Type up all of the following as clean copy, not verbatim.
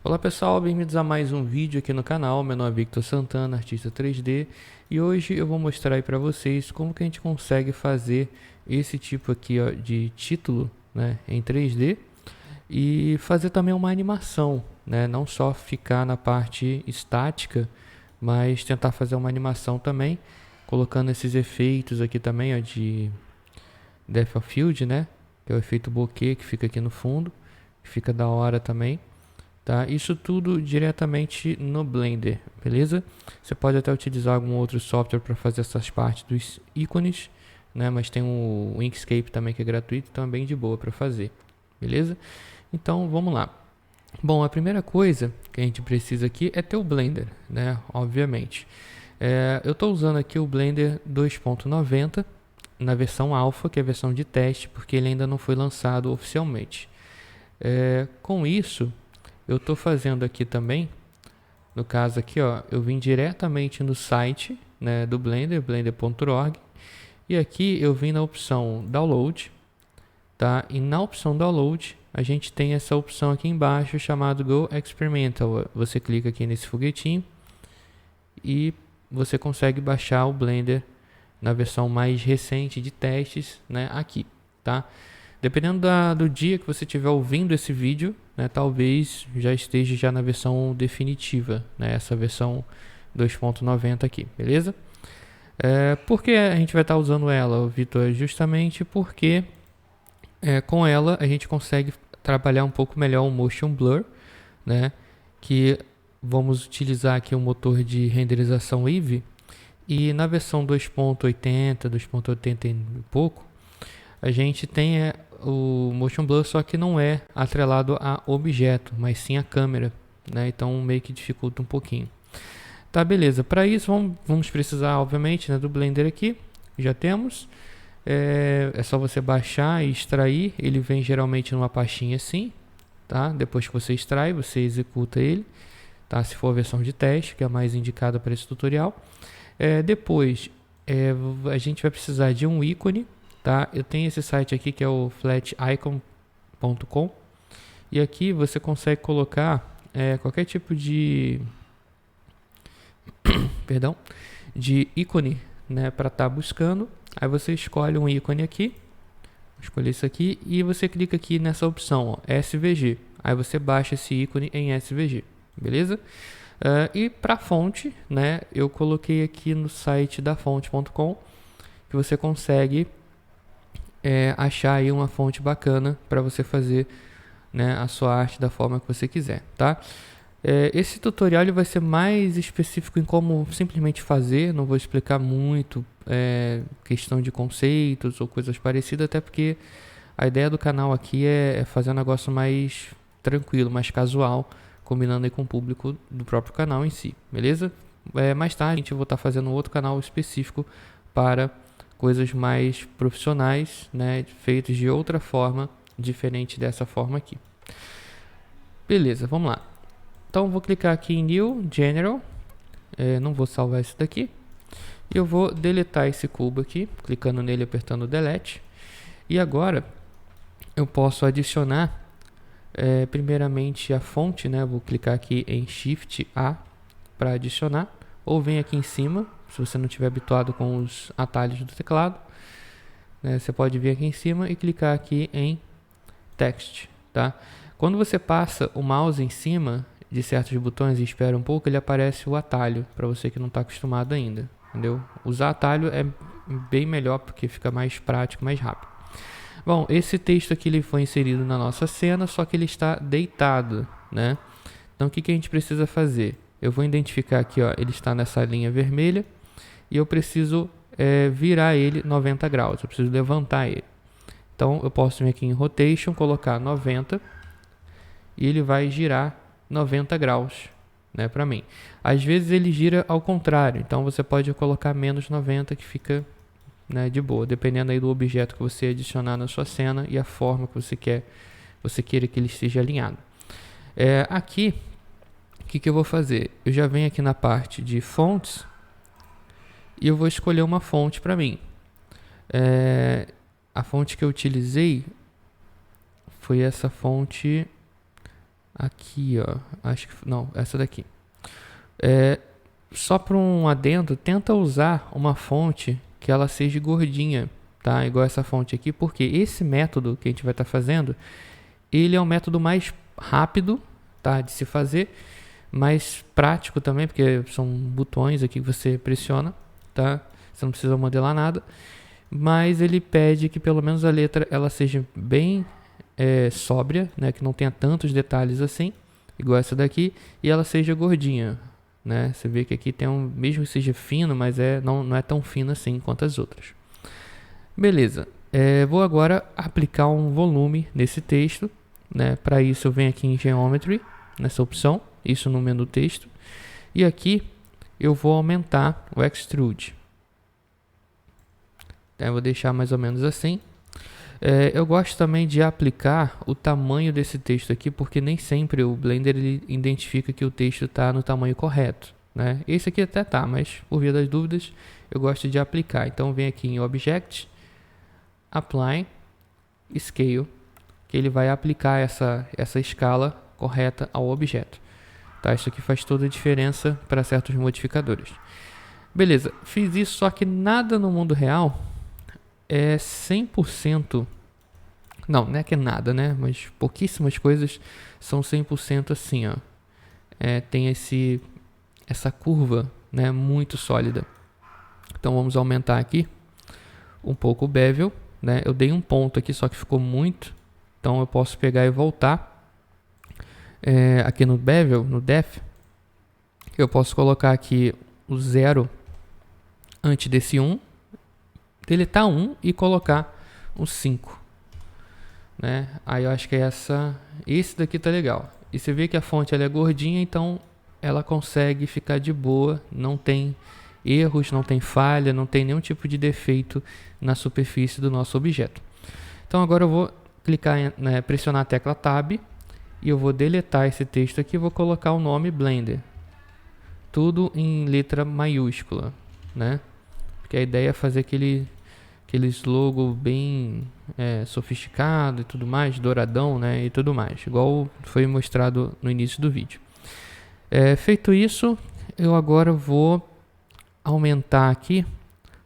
Olá pessoal, bem-vindos a mais um vídeo aqui no canal. Meu nome é Victor Santana, artista 3D, e hoje eu vou mostrar aí para vocês como que a gente consegue fazer esse tipo aqui, ó, de título, né, em 3D e fazer também uma animação, né, não só ficar na parte estática, mas tentar fazer uma animação também, colocando esses efeitos aqui também, ó, de Depth of Field, né, que é o efeito bokeh que fica aqui no fundo, que fica da hora também. Tá? Isso tudo diretamente no Blender, beleza? Você pode até utilizar algum outro software para fazer essas partes dos ícones, né? Mas tem o Inkscape também que é gratuito, então é bem de boa para fazer, beleza? Então vamos lá. Bom, a primeira coisa que a gente precisa aqui é ter o Blender, né? Obviamente. Eu estou usando aqui o Blender 2.90 na versão alpha, que é a versão de teste, porque ele ainda não foi lançado oficialmente. Com isso, eu estou fazendo aqui também, no caso aqui, ó, eu vim diretamente no site, né, do Blender, blender.org, e aqui eu vim na opção Download, tá? E na opção Download, a gente tem essa opção aqui embaixo chamado Go Experimental. Você clica aqui nesse foguetinho e você consegue baixar o Blender na versão mais recente de testes, né, aqui, tá? Dependendo do dia que você estiver ouvindo esse vídeo, né, talvez já esteja já na versão definitiva, né, essa versão 2.90 aqui, beleza? Por que a gente vai estar usando ela, Vitor? Justamente porque com ela a gente consegue trabalhar um pouco melhor o Motion Blur, né, que vamos utilizar aqui um motor de renderização Eevee, e na versão 2.80, 2.80 e pouco, a gente tem o Motion Blur, só que não é atrelado a objeto, mas sim a câmera, né? Então meio que dificulta um pouquinho. Tá, beleza. Para isso vamos precisar, obviamente, né, do Blender aqui. Já temos. É só você baixar e extrair. Ele vem geralmente numa pastinha assim, tá? Depois que você extrai, você executa ele, tá? Se for a versão de teste, que é a mais indicada para esse tutorial. Depois, a gente vai precisar de um ícone. Tá? Eu tenho esse site aqui que é o flaticon.com, e aqui você consegue colocar qualquer tipo de perdão, de ícone, né, para estar buscando. Aí você escolhe um ícone aqui, escolher isso aqui, e você clica aqui nessa opção, ó, SVG. Aí você baixa esse ícone em SVG, beleza? E para fonte, né, eu coloquei aqui no site da fonte.com que você consegue achar aí uma fonte bacana para você fazer, né, a sua arte da forma que você quiser, tá? Esse tutorial ele vai ser mais específico em como simplesmente fazer, não vou explicar muito questão de conceitos ou coisas parecidas, até porque a ideia do canal aqui é fazer um negócio mais tranquilo, mais casual, combinando aí com o público do próprio canal em si, beleza? Mais tarde a gente vai estar fazendo outro canal específico para coisas mais profissionais, né, feitos de outra forma, diferente dessa forma aqui. Beleza, vamos lá. Então vou clicar aqui em New General, não vou salvar isso daqui, e eu vou deletar esse cubo aqui, clicando nele, apertando Delete. E agora eu posso adicionar primeiramente a fonte, né? Vou clicar aqui em Shift A para adicionar, ou vem aqui em cima, se você não estiver habituado com os atalhos do teclado, né, você pode vir aqui em cima e clicar aqui em Text, tá? Quando você passa o mouse em cima de certos botões e espera um pouco, ele aparece o atalho, para você que não está acostumado ainda, entendeu? Usar atalho é bem melhor porque fica mais prático, mais rápido. Bom, esse texto aqui ele foi inserido na nossa cena, só que ele está deitado, né? Então o que a gente precisa fazer? Eu vou identificar aqui, ó, ele está nessa linha vermelha e eu preciso virar ele 90 graus, eu preciso levantar ele. Então eu posso vir aqui em Rotation, colocar 90 e ele vai girar 90 graus, né, para mim. Às vezes ele gira ao contrário, então você pode colocar menos 90 que fica, né, de boa, dependendo aí do objeto que você adicionar na sua cena e a forma que você queira que ele esteja alinhado. Aqui, o que eu vou fazer? Eu já venho aqui na parte de fontes e eu vou escolher uma fonte para mim. A fonte que eu utilizei foi essa fonte aqui, ó, acho que não, essa daqui. Só para um adendo, tenta usar uma fonte que ela seja gordinha, tá? Igual essa fonte aqui, porque esse método que a gente vai estar fazendo, ele é um método mais rápido, tá, de se fazer, mais prático também, porque são botões aqui que você pressiona, tá? Você não precisa modelar nada, mas ele pede que pelo menos a letra ela seja bem sóbria, né, que não tenha tantos detalhes assim, igual essa daqui, e ela seja gordinha, né? Você vê que aqui tem mesmo que seja fino, mas não é tão fino assim quanto as outras. Beleza. Vou agora aplicar um volume nesse texto, né? Para isso eu venho aqui em Geometry, nessa opção, isso no menu texto, e aqui eu vou aumentar o Extrude. Eu vou deixar mais ou menos assim. Eu gosto também de aplicar o tamanho desse texto aqui, porque nem sempre o Blender ele identifica que o texto está no tamanho correto, né? Esse aqui até tá, mas por via das dúvidas eu gosto de aplicar. Então vem aqui em Object, Apply, Scale, que ele vai aplicar essa escala correta ao objeto. Tá? Isso aqui faz toda a diferença para certos modificadores. Beleza, fiz isso, só que nada no mundo real é 100%, não é que é nada, né? Mas pouquíssimas coisas são 100% assim, ó. Tem essa curva, né, muito sólida. Então vamos aumentar aqui um pouco o bevel, né? Eu dei um ponto aqui, só que ficou muito. Então eu posso pegar e voltar. Aqui no bevel, no depth, eu posso colocar aqui o 0 antes desse 1, deletar 1 e colocar um 5, né? Aí eu acho que esse daqui tá legal. E você vê que a fonte ela é gordinha, então ela consegue ficar de boa, não tem erros, não tem falha, não tem nenhum tipo de defeito na superfície do nosso objeto. Então agora eu vou clicar, pressionar a tecla Tab e eu vou deletar esse texto aqui e vou colocar o nome Blender. Tudo em letra maiúscula, né? Porque a ideia é fazer aqueles logo bem sofisticado e tudo mais, douradão, né? E tudo mais, igual foi mostrado no início do vídeo. Feito isso, eu agora vou aumentar aqui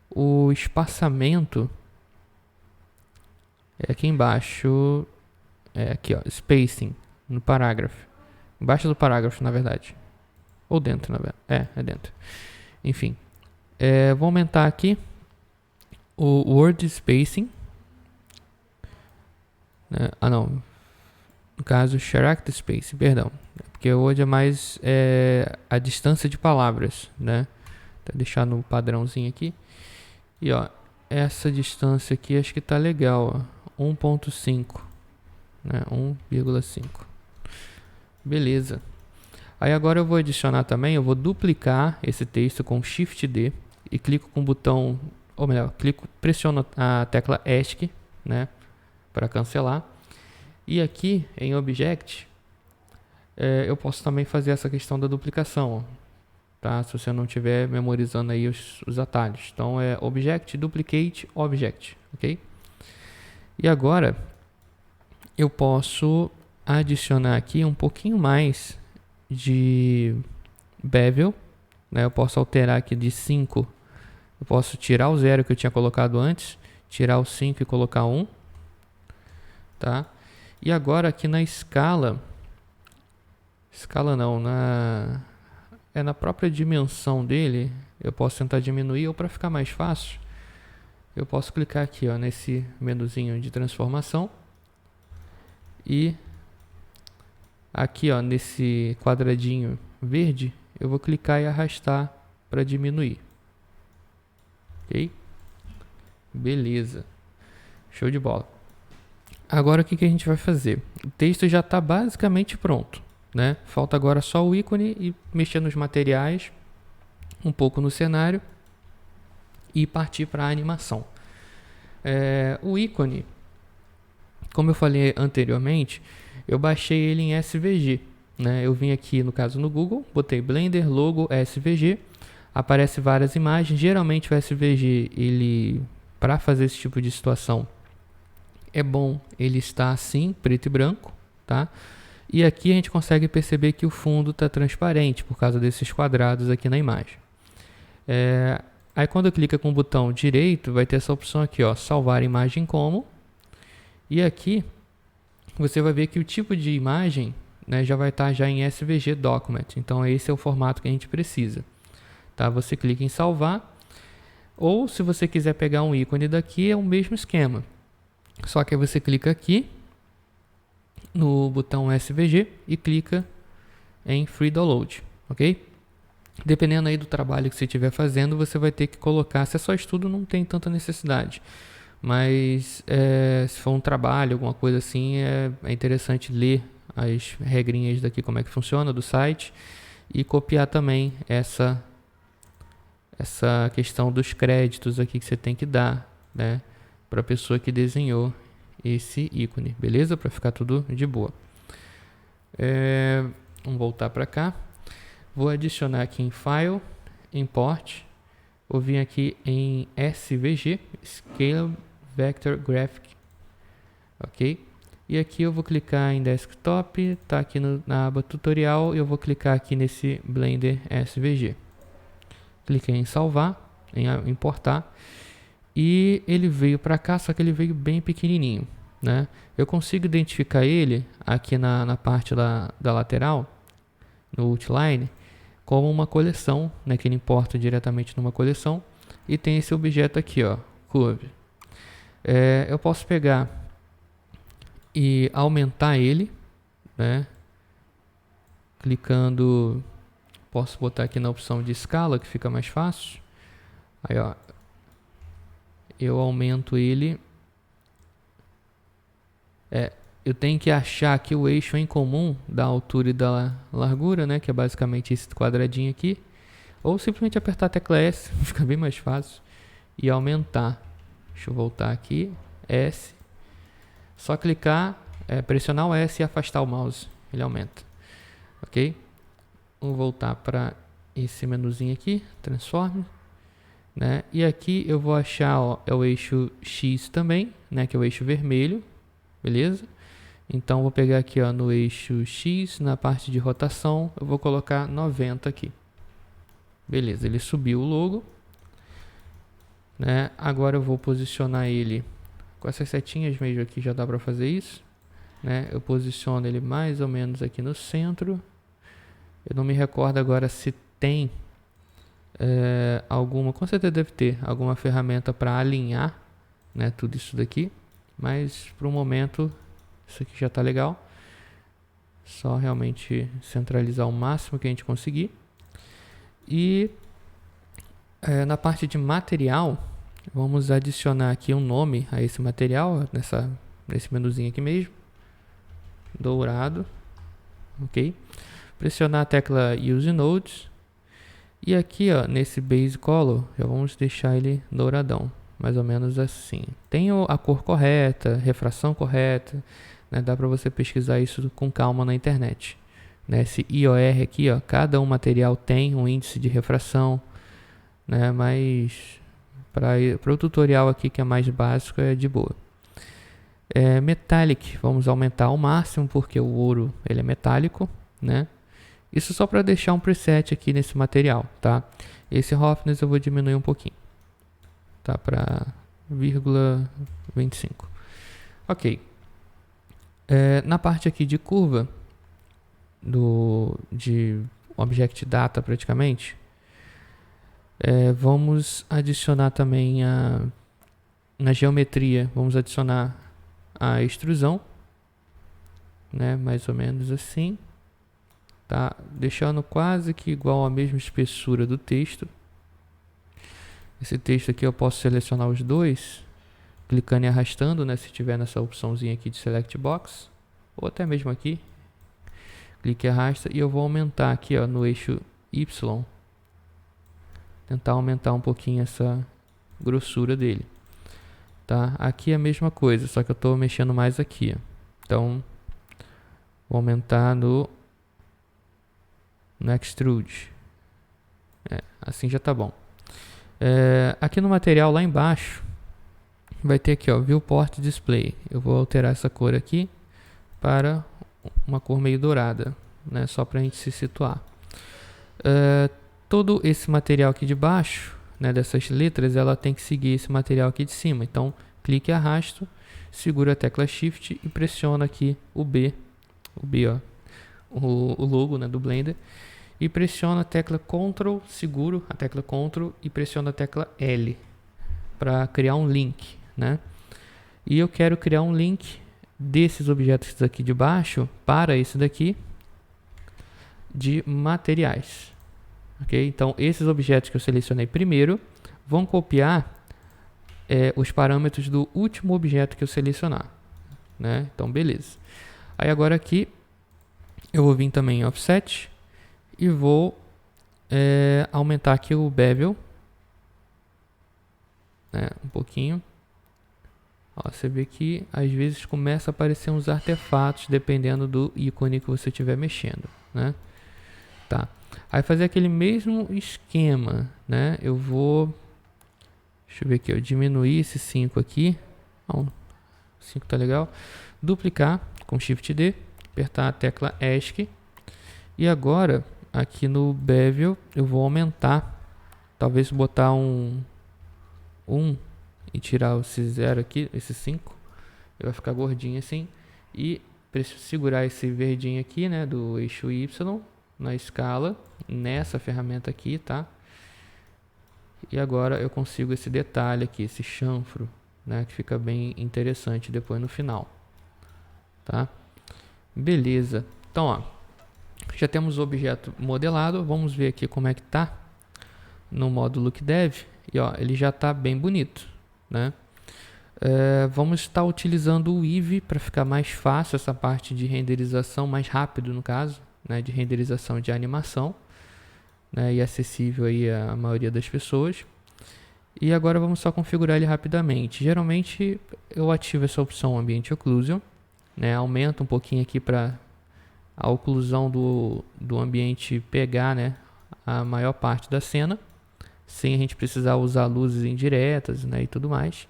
o espaçamento. Aqui embaixo, aqui ó, spacing, no parágrafo. Embaixo do parágrafo, na verdade. Ou dentro, na verdade. É dentro. Enfim. Vou aumentar aqui o word spacing. Não. No caso, character spacing, perdão. Porque o word é mais a distância de palavras, né? Vou deixar no padrãozinho aqui. E ó, essa distância aqui acho que tá legal, ó. 1.5, né? 1,5. Beleza. Aí agora eu vou adicionar também, eu vou duplicar esse texto com Shift D e clico com o botão, ou melhor, pressiono a tecla ESC, né, para cancelar. E aqui em Object, eu posso também fazer essa questão da duplicação, ó, tá? Se você não estiver memorizando aí os atalhos. Então é Object, Duplicate, Object, ok? E agora eu posso adicionar aqui um pouquinho mais de bevel, né? Eu posso alterar aqui de 5, eu posso tirar o 0 que eu tinha colocado antes, tirar o 5 e colocar 1, tá? E agora aqui na escala não, na própria dimensão dele, eu posso tentar diminuir, ou para ficar mais fácil, eu posso clicar aqui, ó, nesse menuzinho de transformação e aqui, ó, nesse quadradinho verde, eu vou clicar e arrastar para diminuir. Ok? Beleza. Show de bola. Agora o que a gente vai fazer? O texto já está basicamente pronto, né? Falta agora só o ícone e mexer nos materiais, um pouco no cenário e partir para a animação. O ícone, como eu falei anteriormente, eu baixei ele em SVG, né? Eu vim aqui, no caso, no Google, botei Blender logo SVG, aparece várias imagens. Geralmente o SVG, ele, para fazer esse tipo de situação, é bom ele estar assim, preto e branco, tá? E aqui a gente consegue perceber que o fundo está transparente por causa desses quadrados aqui na imagem. Aí quando clica com o botão direito, vai ter essa opção aqui, ó, salvar imagem como. E aqui você vai ver que o tipo de imagem, né, já vai estar já em SVG Document. Então esse é o formato que a gente precisa. Tá? Você clica em salvar. Ou se você quiser pegar um ícone daqui, é o mesmo esquema. Só que aí você clica aqui no botão SVG e clica em Free Download, ok? Dependendo aí do trabalho que você estiver fazendo, você vai ter que colocar. Se é só estudo, não tem tanta necessidade. Mas se for um trabalho, alguma coisa assim, é interessante ler as regrinhas daqui, como é que funciona do site, e copiar também essa questão dos créditos aqui que você tem que dar, né, para a pessoa que desenhou esse ícone, beleza? Para ficar tudo de boa. Vamos voltar para cá. Vou adicionar aqui em File, Import. Vou vir aqui em SVG, Scale Vector Graphic, ok? E aqui eu vou clicar em Desktop, tá aqui na aba Tutorial, e eu vou clicar aqui nesse Blender SVG. Cliquei em salvar, em importar, e ele veio para cá, só que ele veio bem pequenininho, né? Eu consigo identificar ele aqui na parte da lateral, no Outline, como uma coleção, né? Que ele importa diretamente numa coleção, e tem esse objeto aqui, ó, Curve. Eu posso pegar e aumentar ele, né? Clicando, posso botar aqui na opção de escala, que fica mais fácil. Aí, ó, eu aumento ele. Eu tenho que achar aqui o eixo em comum da altura e da largura, né? Que é basicamente esse quadradinho aqui. Ou simplesmente apertar a tecla S, fica bem mais fácil. E aumentar. Deixa eu voltar aqui. S. Só clicar, pressionar o S e afastar o mouse. Ele aumenta. Ok? Vamos voltar para esse menuzinho aqui. Transform. Né? E aqui eu vou achar, ó, é o eixo X também, né? Que é o eixo vermelho. Beleza? Então vou pegar aqui, ó, no eixo X, na parte de rotação, eu vou colocar 90 aqui. Beleza, ele subiu o logo, né? Agora eu vou posicionar ele com essas setinhas mesmo aqui, já dá para fazer isso, né? Eu posiciono ele mais ou menos aqui no centro. Eu não me recordo agora se tem alguma, com certeza deve ter alguma ferramenta para alinhar, né, tudo isso daqui, mas para o momento isso aqui já está legal. Só realmente centralizar o máximo que a gente conseguir. E na parte de material, vamos adicionar aqui um nome a esse material, nesse menuzinho aqui mesmo. Dourado. Ok? Pressionar a tecla Use Nodes. E aqui, ó, nesse Base Color, já vamos deixar ele douradão. Mais ou menos assim. Tem a cor correta, refração correta, né? Dá para você pesquisar isso com calma na internet. Né? Esse IOR aqui, ó, cada um material tem um índice de refração, né? Mas para o tutorial aqui que é mais básico é de boa. Metallic, vamos aumentar ao máximo porque o ouro ele é metálico, né? Isso só para deixar um preset aqui nesse material, tá? Esse roughness eu vou diminuir um pouquinho, tá? Para 0,25. Ok. Na parte aqui de curva de Object Data praticamente, vamos adicionar também na geometria, vamos adicionar a extrusão, né? Mais ou menos assim. Tá, deixando quase que igual à mesma espessura do texto. Esse texto aqui eu posso selecionar os dois, clicando e arrastando, né, se tiver nessa opçãozinha aqui de Select Box, ou até mesmo aqui, clique e arrasta, e eu vou aumentar aqui, ó, no eixo Y, tentar aumentar um pouquinho essa grossura dele. Tá? Aqui é a mesma coisa, só que eu estou mexendo mais aqui, ó. Então, vou aumentar no Extrude. Assim já tá bom. Aqui no material lá embaixo vai ter aqui, ó, Viewport Display. Eu vou alterar essa cor aqui para uma cor meio dourada, né? Só para a gente se situar. Todo esse material aqui de baixo, né, dessas letras, ela tem que seguir esse material aqui de cima. Então, clique e arrasto, segura a tecla Shift e pressiona aqui o B, ó, o logo, né, do Blender, e pressiona a tecla Ctrl, seguro a tecla Ctrl e pressiona a tecla L para criar um link, né? E eu quero criar um link desses objetos aqui de baixo para esse daqui de materiais. Ok? Então, esses objetos que eu selecionei primeiro vão copiar os parâmetros do último objeto que eu selecionar, né? Então, beleza. Aí agora aqui eu vou vir também em Offset e vou aumentar aqui o bevel, né? Um pouquinho. Ó, você vê que às vezes começa a aparecer uns artefatos dependendo do ícone que você estiver mexendo, né? Tá. Aí fazer aquele mesmo esquema, né? Eu vou, deixa eu ver aqui, eu diminuir esse 5 aqui. Ó, 5 tá legal. Duplicar com Shift D, apertar a tecla ESC. E agora, aqui no bevel, eu vou aumentar, talvez botar um e tirar esse 0 aqui, esse 5. Ele vai ficar gordinho assim. E preciso segurar esse verdinho aqui, né, do eixo Y na escala, nessa ferramenta aqui, tá? E agora eu consigo esse detalhe aqui, esse chanfro, né, que fica bem interessante depois no final, tá? Beleza. Então, ó, já temos o objeto modelado. Vamos ver aqui como é que tá no modo Look Dev. E ó, ele já tá bem bonito, né? Vamos estar utilizando o Eevee para ficar mais fácil essa parte de renderização, mais rápido no caso, né, de renderização de animação, né, e acessível aí à maioria das pessoas. E agora vamos só configurar ele rapidamente. Geralmente eu ativo essa opção Ambient Occlusion, né, aumenta um pouquinho aqui para a oclusão do ambiente pegar, né, a maior parte da cena, sem a gente precisar usar luzes indiretas, né, e tudo mais.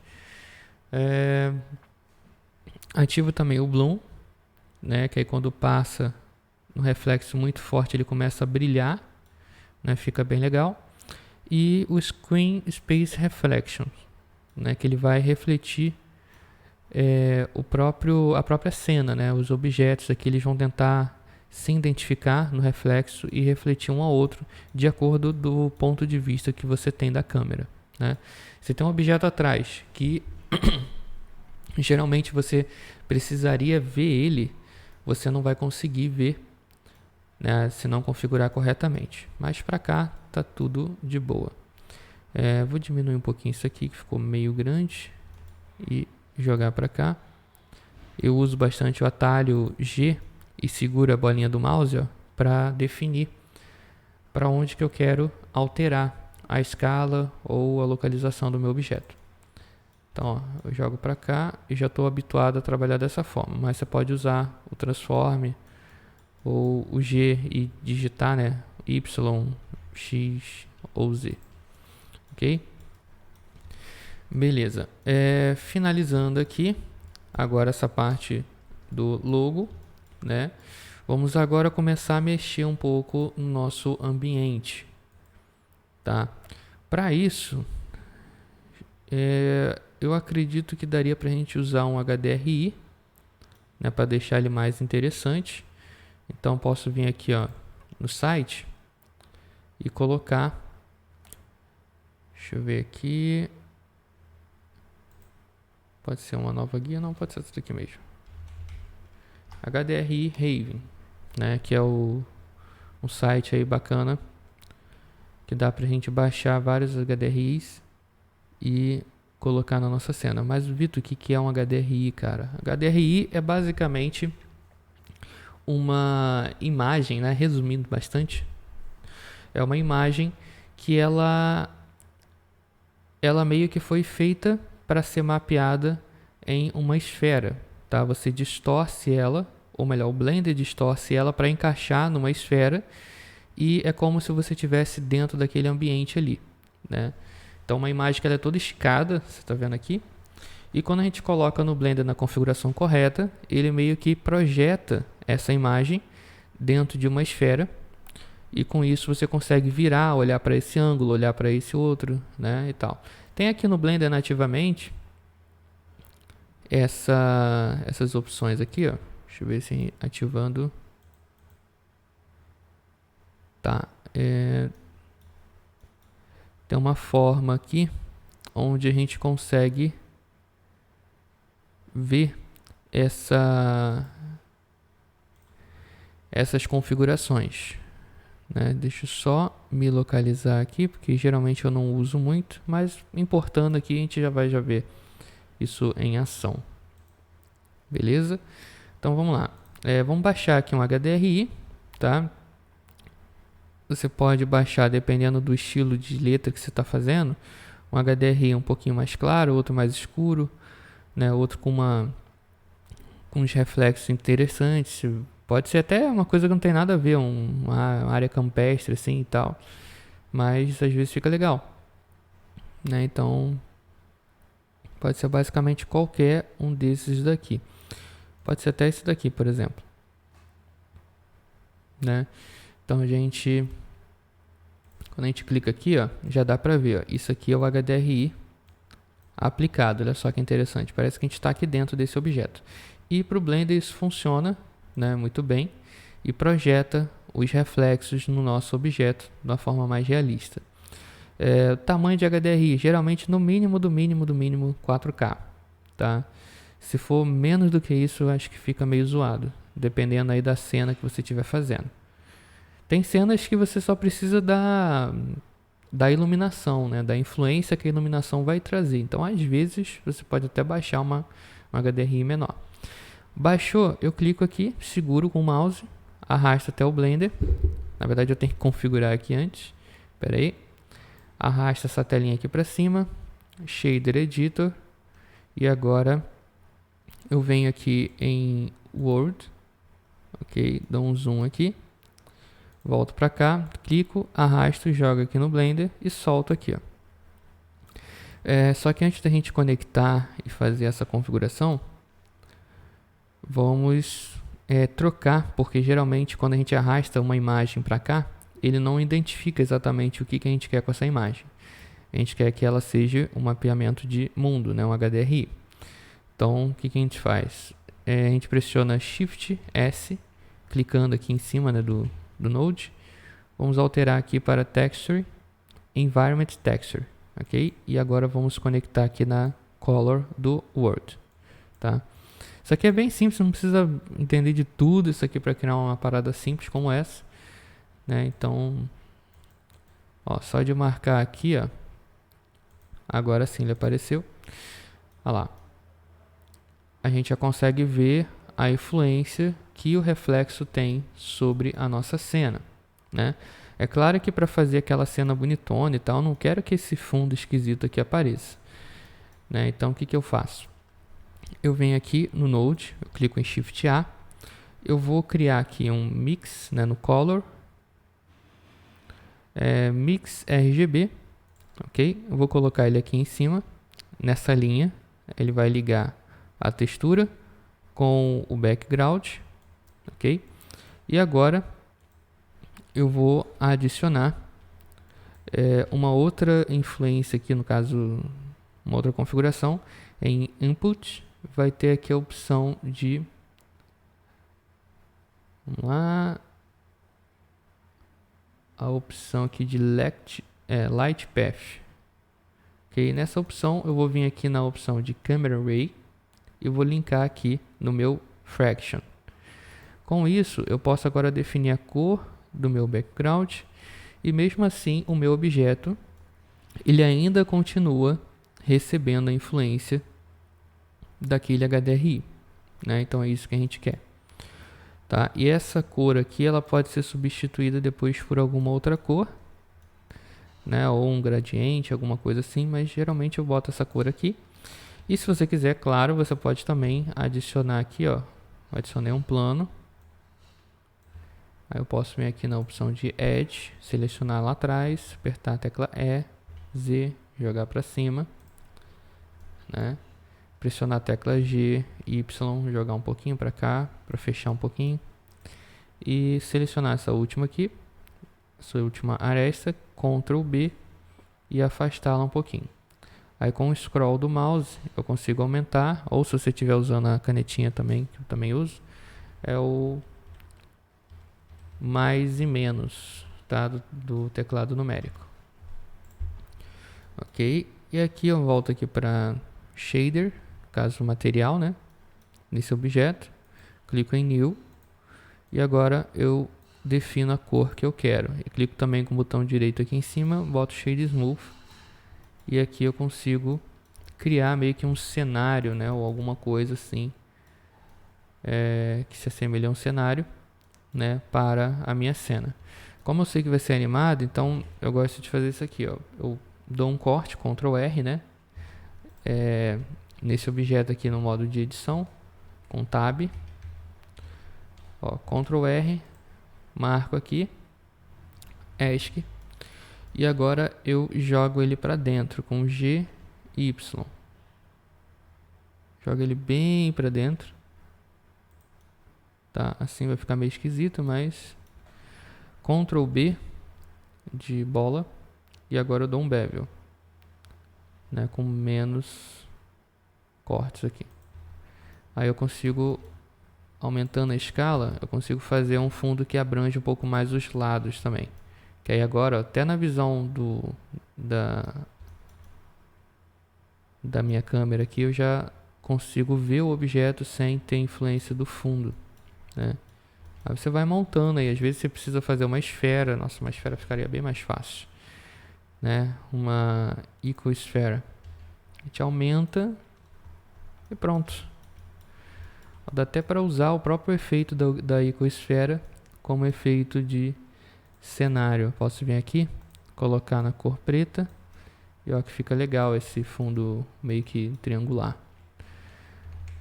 Ativo também o Bloom, né, que aí quando passa no reflexo muito forte ele começa a brilhar, né, fica bem legal. E o Screen Space Reflection, né, que ele vai refletir a própria cena, né, os objetos aqui eles vão tentar se identificar no reflexo e refletir um ao outro de acordo do ponto de vista que você tem da câmera, né. Se tem um objeto atrás que geralmente você precisaria ver ele, você não vai conseguir ver, né, se não configurar corretamente. Mas para cá tá tudo de boa. Vou diminuir um pouquinho isso aqui que ficou meio grande e jogar para cá. Eu uso bastante o atalho G e seguro a bolinha do mouse para definir para onde que eu quero alterar a escala ou a localização do meu objeto. Então, ó, eu jogo para cá e já estou habituado a trabalhar dessa forma, mas você pode usar o transform ou o G e digitar, né, Y, X ou Z, ok? Beleza, finalizando aqui agora essa parte do logo, né? Vamos agora começar a mexer um pouco no nosso ambiente, tá? Para isso, eu acredito que daria para a gente usar um HDRI, né, para deixar ele mais interessante. Então posso vir aqui, ó, no site e colocar, deixa eu ver aqui, pode ser uma nova guia, não, pode ser essa daqui mesmo, HDRI Raven, né, que é um site aí bacana que dá pra gente baixar vários HDRIs e colocar na nossa cena. Mas, Vitor, o que é um HDRI, cara? HDRI é basicamente uma imagem, né, resumindo bastante, é uma imagem que ela meio que foi feita para ser mapeada em uma esfera, tá? Você distorce ela, ou melhor, o Blender distorce ela para encaixar numa esfera e é como se você estivesse dentro daquele ambiente ali, né? Então, uma imagem que ela é toda escada, você está vendo aqui, e quando a gente coloca no Blender na configuração correta, ele meio que projeta essa imagem dentro de uma esfera. E com isso você consegue virar, olhar para esse ângulo, olhar para esse outro, né, e tal. Tem aqui no Blender nativamente essas opções aqui, ó. Deixa eu ver se ativando. Tá. Tem uma forma aqui onde a gente consegue ver essas configurações. Né? Deixa eu só me localizar aqui, porque geralmente eu não uso muito, mas importando aqui a gente já vai ver isso em ação. Beleza? Então vamos lá. Vamos baixar aqui um HDRI, tá? Você pode baixar dependendo do estilo de letra que você está fazendo. Um HDRI um pouquinho mais claro, outro mais escuro, né? Outro com uns reflexos interessantes. Pode ser até uma coisa que não tem nada a ver, uma área campestre assim e tal. Mas às vezes fica legal. Né? Então, pode ser basicamente qualquer um desses daqui. Pode ser até esse daqui, por exemplo. Né? Então, quando a gente clica aqui, ó, já dá pra ver. Ó, isso aqui é o HDRI aplicado. Olha só que interessante. Parece que a gente está aqui dentro desse objeto. E para o Blender isso funciona, né, muito bem e projeta os reflexos no nosso objeto de uma forma mais realista. Tamanho de HDRI, geralmente no mínimo do mínimo 4K. Tá? Se for menos do que isso, eu acho que fica meio zoado, dependendo aí da cena que você estiver fazendo. Tem cenas que você só precisa da iluminação, né, da influência que a iluminação vai trazer. Então, às vezes, você pode até baixar um HDRI menor. Baixou, eu clico aqui, seguro com o mouse, arrasto até o Blender. Na verdade eu tenho que configurar aqui antes. Espera aí. Arrasta essa telinha aqui para cima, Shader Editor. E agora eu venho aqui em World, ok? Dou um zoom aqui. Volto para cá, clico, arrasto, jogo aqui no Blender e solto aqui, ó. Só que antes da gente conectar e fazer essa configuração, vamos trocar, porque geralmente quando a gente arrasta uma imagem para cá, ele não identifica exatamente o que a gente quer com essa imagem. A gente quer que ela seja um mapeamento de mundo, né, um HDRI. Então, o que a gente faz? A gente pressiona Shift S, clicando aqui em cima, né, do Node. Vamos alterar aqui para Texture, Environment Texture, ok? E agora vamos conectar aqui na Color do World, tá? Isso aqui é bem simples, não precisa entender de tudo isso aqui para criar uma parada simples como essa, né? Então, ó, só de marcar aqui, ó, agora sim ele apareceu. Olha lá, a gente já consegue ver a influência que o reflexo tem sobre a nossa cena, né? É claro que para fazer aquela cena bonitona e tal, não quero que esse fundo esquisito aqui apareça, né? Então, o que eu faço? Eu venho aqui no Node, eu clico em Shift A, eu vou criar aqui um Mix, né, no Color, Mix RGB, ok? Eu vou colocar ele aqui em cima, nessa linha, ele vai ligar a textura com o background, ok? E agora eu vou adicionar uma outra influência aqui, no caso, uma outra configuração, em Input. Vai ter aqui a opção de, vamos lá, a opção aqui de Light Path. Ok, nessa opção eu vou vir aqui na opção de Camera Ray e vou linkar aqui no meu Fraction. Com isso eu posso agora definir a cor do meu background e mesmo assim o meu objeto ele ainda continua recebendo a influência daquele HDRI, né? Então é isso que a gente quer, tá? E essa cor aqui ela pode ser substituída depois por alguma outra cor, né? Ou um gradiente, alguma coisa assim, mas geralmente eu boto essa cor aqui. E se você quiser, claro, você pode também adicionar aqui, ó, adicionei um plano. Aí eu posso vir aqui na opção de Edge, selecionar lá atrás, apertar a tecla E, Z, jogar para cima, né? Pressionar a tecla G, Y, jogar um pouquinho para cá, para fechar um pouquinho. e selecionar essa última aqui, essa última aresta, Ctrl B e afastá-la um pouquinho. Aí com o scroll do mouse eu consigo aumentar, ou se você estiver usando a canetinha também, que eu também uso, é o mais e menos, tá? do teclado numérico. Ok, e aqui eu volto aqui para shader, caso material, né? Nesse objeto, clico em New e agora eu defino a cor que eu quero. E clico também com o botão direito aqui em cima, boto Shade Smooth e aqui eu consigo criar meio que um cenário, né? Ou alguma coisa assim que se assemelha a um cenário, né? Para a minha cena. Como eu sei que vai ser animado, então eu gosto de fazer isso aqui, ó. Eu dou um corte, Ctrl R, né? Nesse objeto aqui no modo de edição, com Tab, ó, Ctrl R, marco aqui, ESC, e agora eu jogo ele para dentro com G e Y. Jogo ele bem para dentro, tá? Assim vai ficar meio esquisito, mas Ctrl B de bola e agora eu dou um bevel, né? Com menos cortes aqui. Aí eu consigo, aumentando a escala, eu consigo fazer um fundo que abrange um pouco mais os lados também. Que aí agora, até na visão da minha câmera aqui, eu já consigo ver o objeto sem ter influência do fundo, né? Aí você vai montando aí, às vezes você precisa fazer uma esfera, nossa, uma esfera ficaria bem mais fácil, né? Uma icoesfera. A gente aumenta e pronto. Dá até para usar o próprio efeito da icoesfera como efeito de cenário. Posso vir aqui, colocar na cor preta e olha que fica legal esse fundo meio que triangular.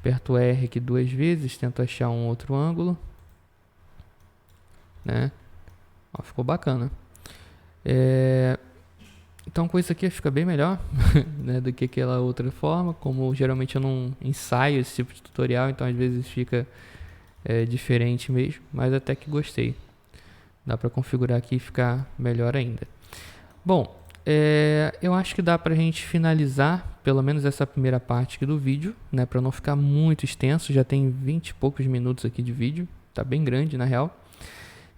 Aperto R aqui 2 vezes, tento achar um outro ângulo, né? Ó, ficou bacana. Então com isso aqui fica bem melhor né, do que aquela outra forma. Como geralmente eu não ensaio esse tipo de tutorial, então às vezes fica diferente mesmo, mas até que gostei. Dá para configurar aqui e ficar melhor ainda. Bom, eu acho que dá para a gente finalizar pelo menos essa primeira parte aqui do vídeo, né, para não ficar muito extenso. Já tem 20 e poucos minutos aqui de vídeo, tá bem grande na real.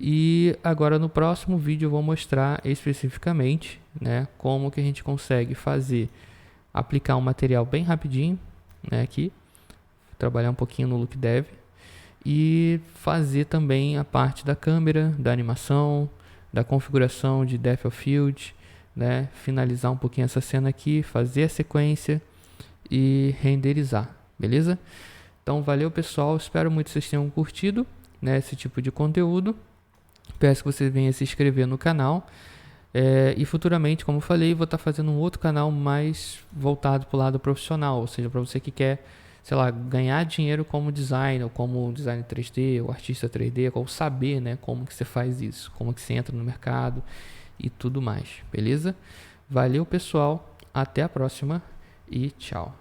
E agora no próximo vídeo eu vou mostrar especificamente, né, como que a gente consegue aplicar um material bem rapidinho, né, aqui, trabalhar um pouquinho no Look Dev e fazer também a parte da câmera, da animação, da configuração de Depth of Field, né, finalizar um pouquinho essa cena aqui, fazer a sequência e renderizar, beleza? Então valeu pessoal, espero muito que vocês tenham curtido, né, esse tipo de conteúdo. Peço que você venha se inscrever no canal e futuramente, como eu falei, vou estar fazendo um outro canal mais voltado para o lado profissional, ou seja, para você que quer, sei lá, ganhar dinheiro como designer, ou como designer 3D, ou artista 3D, ou saber, né, como que você faz isso, como que você entra no mercado e tudo mais, beleza? Valeu pessoal, até a próxima e tchau!